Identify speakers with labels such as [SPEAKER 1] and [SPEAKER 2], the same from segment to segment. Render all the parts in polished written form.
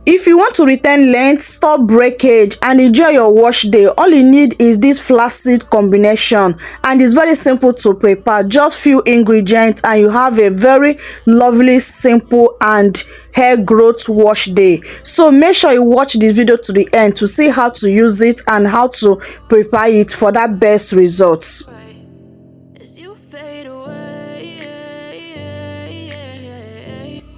[SPEAKER 1] If you want to retain length, stop breakage, and enjoy your wash day, all you need is this flaxseed combination, and it's very simple to prepare. Just few ingredients and you have a very lovely, simple and hair growth wash day. So make sure you watch this video to the end to see how to use it and how to prepare it for that best results.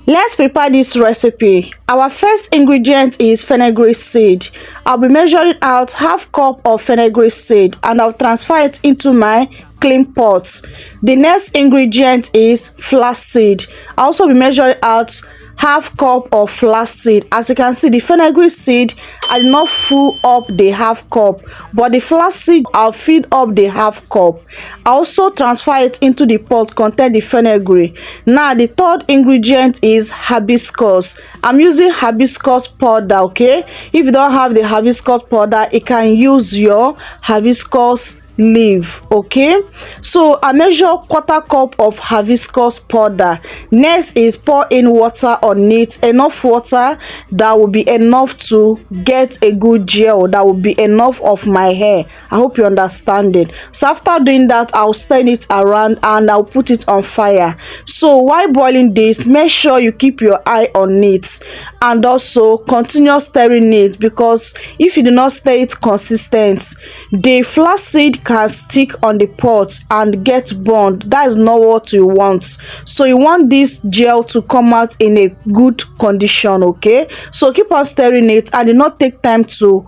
[SPEAKER 1] Let's prepare this recipe. Our first ingredient is fenugreek seed. I'll be measuring out half cup of fenugreek seed and I'll transfer it into my clean pot. The next ingredient is flaxseed. I'll also be measuring out half cup of flaxseed. As you can see, the fenugreek seed I did not fill up the half cup, but the flaxseed I'll fill up the half cup. I also transfer it into the pot containing the fenugreek. Now the third ingredient is hibiscus. I'm using hibiscus powder. Okay, if you don't have the hibiscus powder, you can use your hibiscus leaf. Okay, so I measure quarter cup of hibiscus powder. Next is pour in water on it, enough water that will be enough to get a good gel, that will be enough of my hair. I hope you understand it. So after doing that, I'll stir it around and I'll put it on fire. So while boiling this, make sure you keep your eye on it and also continue stirring it, because if you do not stir it consistent, the flaxseed can stick on the pot and get burned. That is not what you want. So you want this gel to come out in a good condition. Okay, so keep on stirring it and do not take time to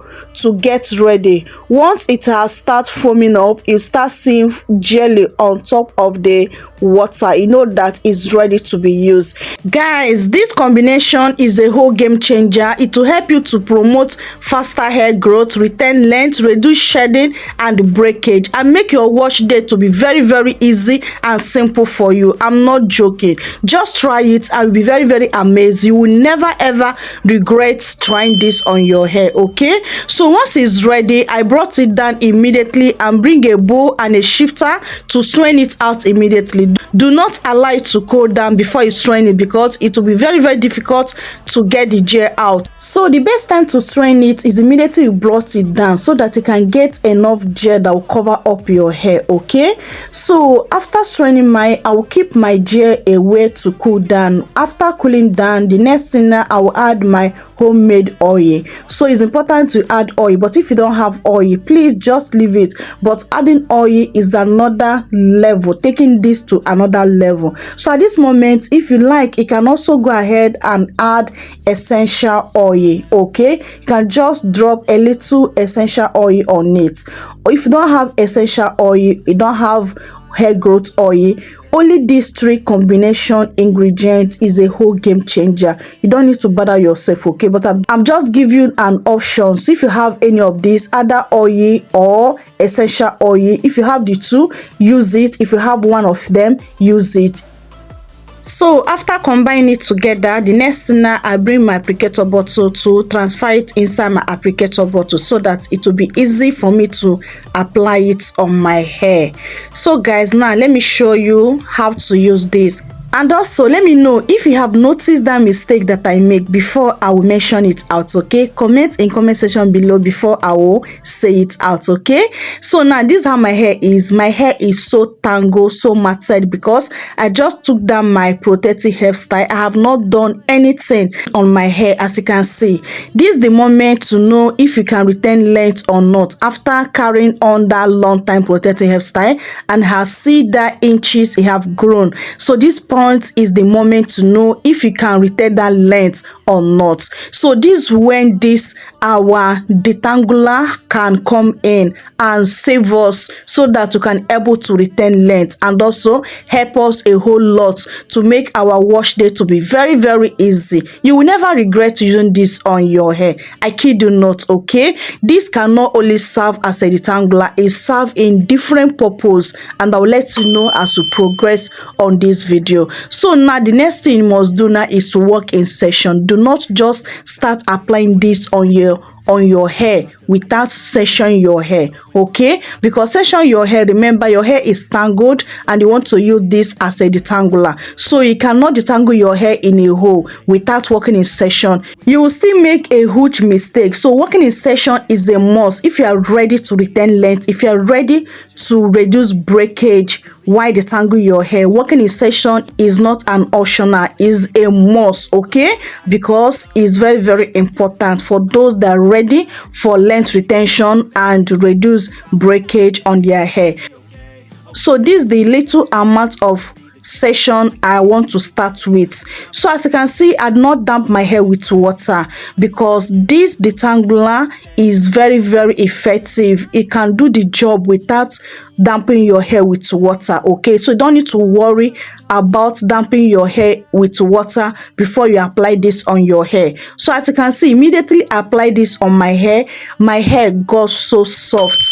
[SPEAKER 1] get ready. Once it has start foaming up, you start seeing jelly on top of the water, you know that is ready to be used. Guys, this combination is a whole game changer. It will help you to promote faster hair growth, retain length, reduce shedding and breakage, and make your wash day to be very, very easy and simple for you. I'm not joking. Just try it and you'll be very, very amazed. You will never ever regret trying this on your hair. Okay, so once it's ready, I brought it down immediately and bring a bowl and a shifter to strain it out immediately. Do not allow it to cool down before you strain it, because it will be very, very difficult to get the gel out. So the best time to strain it is immediately you blot it down, so that you can get enough gel that will cover up your hair. Okay, so after straining I will keep my gel away to cool down. After cooling down, the next thing I will add my homemade oil. So it's important to add oil, but if you don't have oil, please just leave it. But adding oil is another level, taking this to another level. So at this moment, if you like, you can also go ahead and add essential oil. Okay, you can just drop a little essential oil on it. Or if you don't have essential oil, you don't have hair growth oil, only these three combination ingredients is a whole game changer. You don't need to bother yourself. Okay, but I'm just giving you an option. So if you have any of these, other oil or essential oil, if you have the two, use it. If you have one of them, use it. So after combining it together, the next thing I bring my applicator bottle to transfer it inside my applicator bottle, so that it will be easy for me to apply it on my hair. So guys, now let me show you how to use this. And also let me know if you have noticed that mistake that I make before I will mention it out. Okay, comment in comment section below before I will say it out. Okay, so now this is how my hair is. My hair is so tangled, so matted, because I just took down my protective hairstyle. I have not done anything on my hair. As you can see, this is the moment to know if you can retain length or not after carrying on that long time protective hairstyle and has seen that inches it have grown. So this point is the moment to know if you can retain that length or not. So this is when this our detangler can come in and save us, so that you can able to retain length and also help us a whole lot to make our wash day to be very, very easy. You will never regret using this on your hair. I kid you not. Okay, this can not only serve as a detangler, it serves in different purpose, and I'll let you know as we progress on this video. So now the next thing you must do now is to work in session. Do not just start applying this on your on your hair without sectioning your hair, okay? Because section your hair, remember your hair is tangled and you want to use this as a detangler, so you cannot detangle your hair in a hole without working in section. You will still make a huge mistake. So working in section is a must if you are ready to retain length, if you are ready to reduce breakage while detangle your hair. Working in section is not an optional, is a must, okay? Because it's very important for those that are ready for length retention and reduce breakage on their hair. So this is the little amount of session I want to start with. So as you can see, I did not damp my hair with water because this detangler is very effective. It can do the job without damping your hair with water, okay? So you don't need to worry about damping your hair with water before you apply this on your hair. So as you can see, immediately I apply this on my hair got so soft.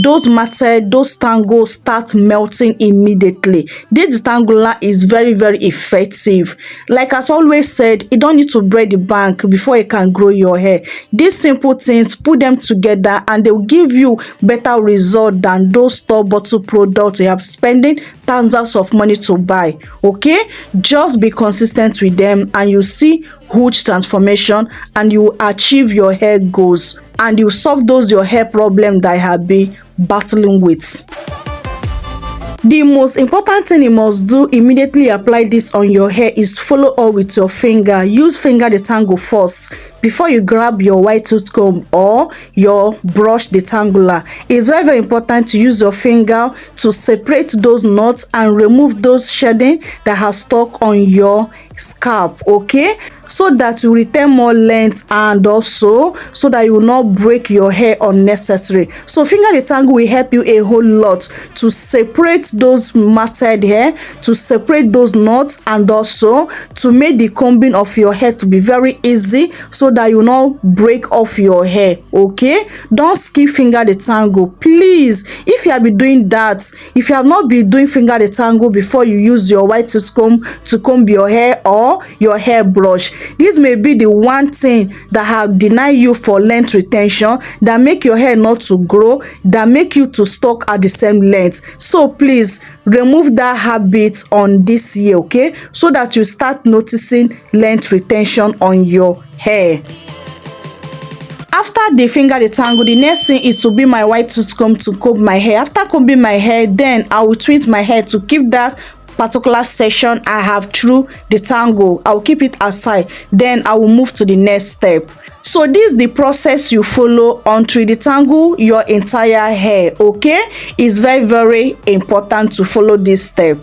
[SPEAKER 1] Those matted, those tangles start melting immediately. This detangler is very effective. Like as always said, you don't need to braid the bank before you can grow your hair. These simple things, put them together and they will give you better result than those store bottle products you have spending thousands of money to buy, okay? Just be consistent with them and you see huge transformation and you will achieve your hair goals and you solve those your hair problem that you have been battling with. The most important thing you must do immediately apply this on your hair is to follow up with your finger. Use finger detangle first before you grab your white tooth comb or your brush detangler. It's very important to use your finger to separate those knots and remove those shedding that have stuck on your scalp, okay? So that you retain more length and also so that you will not break your hair unnecessary. So finger detangle will help you a whole lot to separate those matted hair, to separate those knots, and also to make the combing of your hair to be very easy so that you will not break off your hair, okay? Don't skip finger detangle, please. If you have been doing that, if you have not been doing finger detangle before you use your white tooth comb to comb your hair or your hair brush, this may be the one thing that have denied you for length retention, that make your hair not to grow, that make you to stock at the same length. So please remove that habit on this year, okay? So that you start noticing length retention on your hair. After the finger detangle, the next thing is to be my white tooth comb to comb my hair. After combing my hair, then I will twist my hair to keep that particular section I have through the tangle. I will keep it aside, then I will move to the next step. So this is the process you follow until detangle your entire hair, okay? It's very important to follow this step.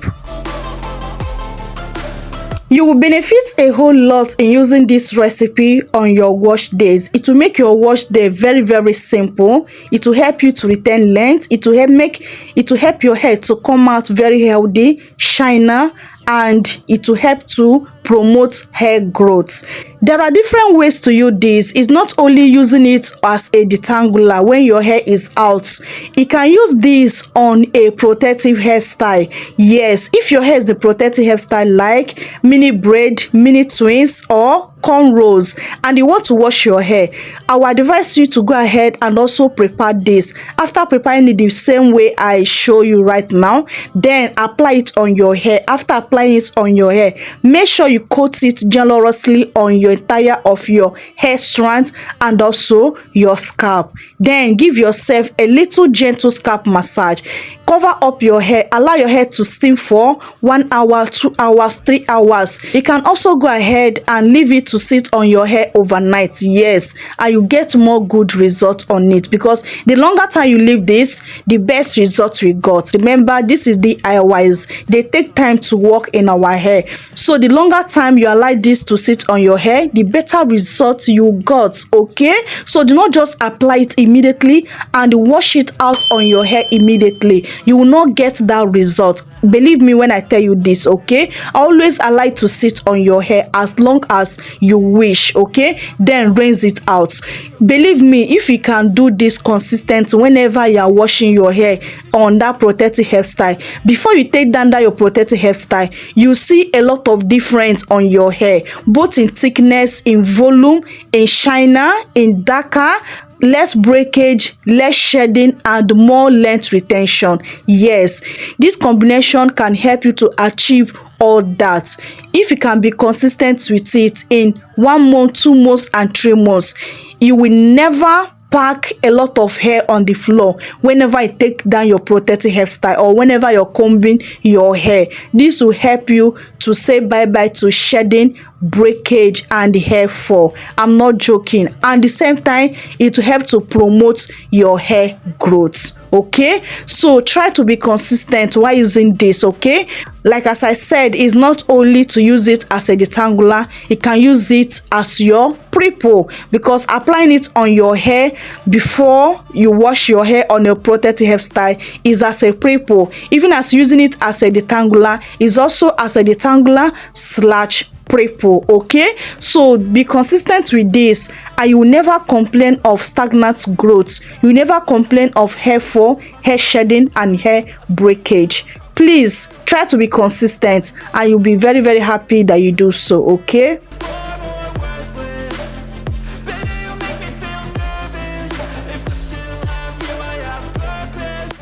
[SPEAKER 1] You will benefit a whole lot in using this recipe on your wash days. It will make your wash day very simple. It will help you to retain length. It will help your hair to come out very healthy, shiner, and it will help to promote hair growth. There are different ways to use this. It's not only using it as a detangler when your hair is out. You can use this on a protective hairstyle. Yes, if your hair is a protective hairstyle like mini braid, mini twins, or cornrows, and you want to wash your hair, I would advise you to go ahead and also prepare this. After preparing it the same way I show you right now, then apply it on your hair. After applying it on your hair, make sure you coat it generously on your entire of your hair strand and also your scalp. Then give yourself a little gentle scalp massage. Cover up your hair, allow your hair to steam for 1 hour, 2 hours, 3 hours. You can also go ahead and leave it to sit on your hair overnight. Yes, and you get more good results on it, because the longer time you leave this, the best results we got. Remember, this is DIYs. They take time to work in our hair. So the longer time you allow this to sit on your hair, the better results you got, okay? So do not just apply it immediately and wash it out on your hair immediately. you will not get that result. Believe me when I tell you this, okay? Always allow it to sit on your hair as long as you wish, okay? Then rinse it out. Believe me, if you can do this consistent whenever you are washing your hair on that protective hairstyle, before you take down that your protective hairstyle, you see a lot of difference on your hair, both in thickness, in volume, in shiner, in darker, less breakage, less shedding, and more length retention. Yes, this combination can help you to achieve all that if you can be consistent with it in 1 month, 2 months, and 3 months. You will never pack a lot of hair on the floor whenever you take down your protective hairstyle or whenever you're combing your hair. This will help you to say bye-bye to shedding, breakage, and hair fall. I'm not joking. And at the same time, it will help to promote your hair growth. Okay, so try to be consistent while using this. Okay, like as I said, it's not only to use it as a detangler, you can use it as your pre-poo, because applying it on your hair before you wash your hair on your protective hairstyle is as a pre-poo. Even as using it as a detangler is also as a detangler slash pre-poo. Okay, so be consistent with this and you will never complain of stagnant growth. You will never complain of hair fall, hair shedding, and hair breakage. Please try to be consistent and you'll be very, very happy that you do so. Okay.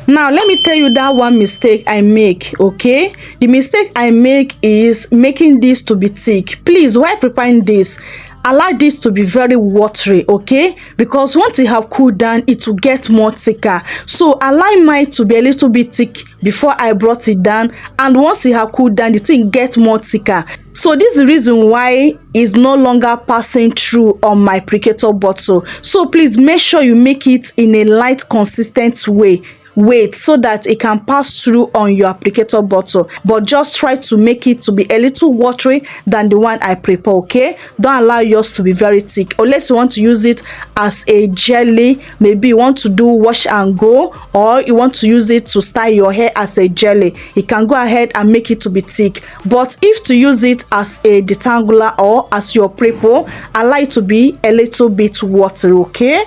[SPEAKER 1] Now let me tell you that one mistake I make. Okay, the mistake I make is making this to be thick. Please, while preparing this, allow this to be very watery, okay? Because once it have cooled down, it will get more thicker. So allow mine to be a little bit thick before I brought it down, and once it have cooled down, the thing get more thicker. So this is the reason why it's no longer passing through on my applicator bottle. So please make sure you make it in a light, consistent way. Wait so that it can pass through on your applicator bottle, but just try to make it to be a little watery than the one I prepare. Okay, don't allow yours to be very thick unless you want to use it as a jelly. Maybe you want to do wash and go, or you want to use it to style your hair as a jelly. You can go ahead and make it to be thick, but if to use it as a detangler or as your prepare, allow it to be a little bit watery. Okay.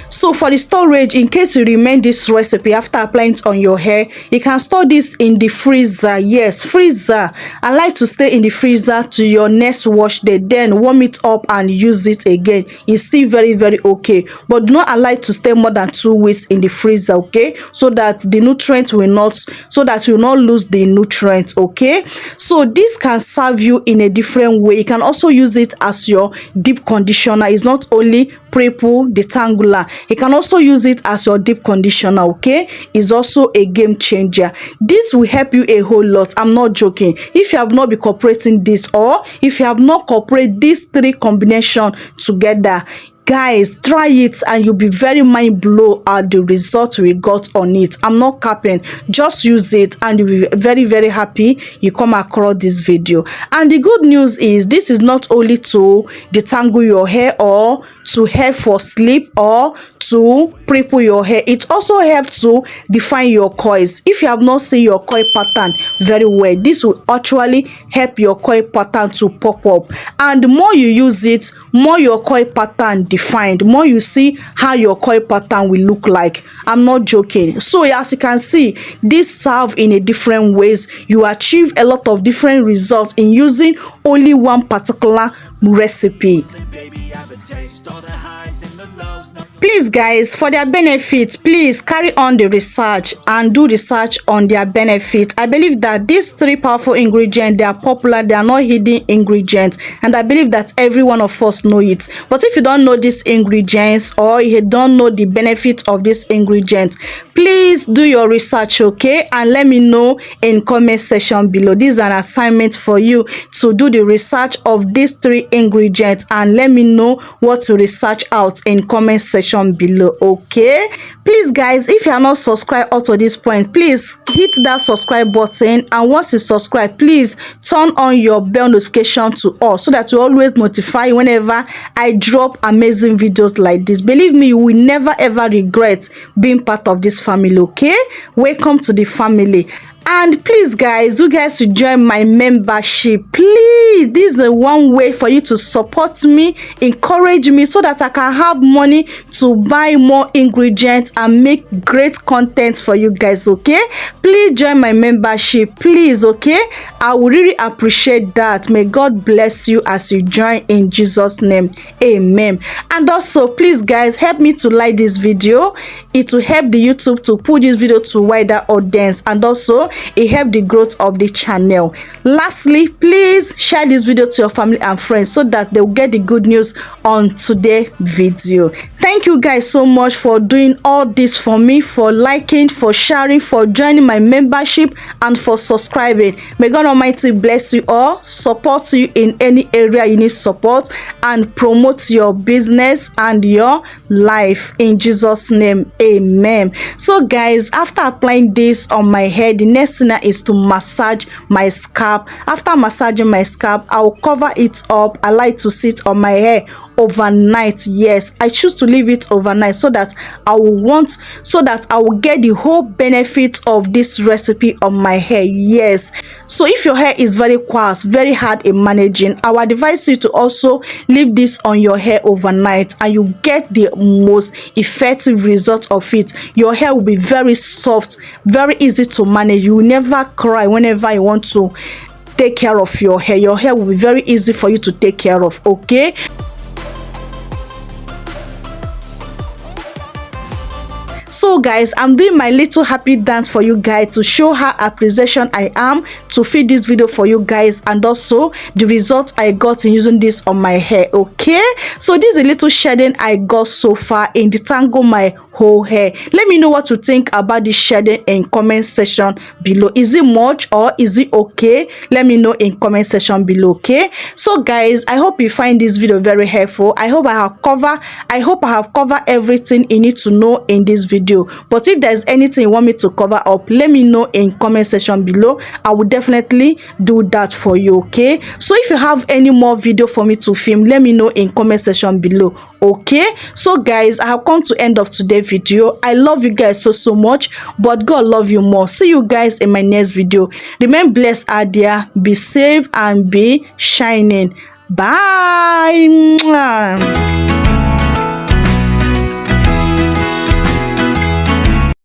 [SPEAKER 1] So for the storage, in case you remain this recipe after applying it on your hair, you can store this in the freezer. Yes, freezer. I like to stay in the freezer to your next wash day, then warm it up and use it again. It's still very, very okay, but do not allow it to stay more than 2 weeks in the freezer. Okay, so that the nutrients will not, so that you will not lose the nutrients. Okay, so this can serve you in a different way. You can also use it as your deep conditioner. It's not only pre-poo detangler, you can also use it as your deep conditioner. Okay, is also a game changer. This will help you a whole lot. I'm not joking. If you have not been cooperating this, or if you have not cooperated these 3 combination together, guys, try it and you'll be very mind blown at the result we got on it. I'm not capping. Just use it and you'll be very, very happy you come across this video. And the good news is this is not only to detangle your hair or to help for sleep or to pre-poo your hair. It also helps to define your coils. If you have not seen your coil pattern very well, this will actually help your coil pattern to pop up. And the more you use it, more your coil pattern defined, more you see how your coil pattern will look like. I'm not joking. So as you can see, this serve in a different ways. You achieve a lot of different results in using only one particular recipe. Please guys, for their benefit, please carry on the research and do research on their benefits. I believe that these 3 powerful ingredients, they are popular, they are not hidden ingredients, and I believe that every one of us know it. But if you don't know these ingredients or you don't know the benefits of these ingredients, please do your research, okay, and let me know in comment section below. This is an assignment for you to do the research of these 3 ingredients and let me know what to research out in comment section section below. Okay, please guys, if you are not subscribed up to this point, please hit that subscribe button, and once you subscribe, please turn on your bell notification to all, so that you always notify you whenever I drop amazing videos like this. Believe me, you will never ever regret being part of this family. Okay, welcome to the family. And please guys, you guys should join my membership. Please, this is the one way for you to support me, encourage me, so that I can have money to buy more ingredients and make great content for you guys. Okay, please join my membership, please. Okay, I would really appreciate that. May God bless you as you join, in Jesus name, amen. And also, please guys, help me to like this video. It will help the YouTube to push this video to wider audience, and also it helps the growth of the channel. Lastly, please share this video to your family and friends, so that they will get the good news on today's video. Thank you guys so much for doing all this for me, for liking, for sharing, for joining my membership, and for subscribing. May God Almighty bless you all, support you in any area you need support, and promote your business and your life, in Jesus name, amen. So guys, after applying this on my head, the next thing is to massage my scalp. After massaging my scalp, I will cover it up. I like to sit on my hair overnight. Yes, I choose to leave it overnight, so that I will get the whole benefit of this recipe on my hair. Yes, so if your hair is very coarse, very hard in managing, I would advise you to also leave this on your hair overnight, and you get the most effective result of it. Your hair will be very soft, very easy to manage. You will never cry whenever you want to take care of your hair. Your hair will be very easy for you to take care of. Okay, so guys, I'm doing my little happy dance for you guys to show how appreciation I am to feed this video for you guys, and also the result I got in using this on my hair. Okay, so this is a little shedding I got so far in detangle my whole hair. Let me know what you think about this shedding in comment section below. Is it much or is it okay? Let me know in comment section below. Okay, so guys, I hope you find this video very helpful. I hope I have covered everything you need to know in this video. But if there's anything you want me to cover up, let me know in comment section below. I will definitely do that for you. Okay, so if you have any more video for me to film, let me know in comment section below. Okay, so guys, I have come to end of today's video. I love you guys so much, but God love you more. See you guys in my next video. Remain blessed out there, be safe and be shining. Bye.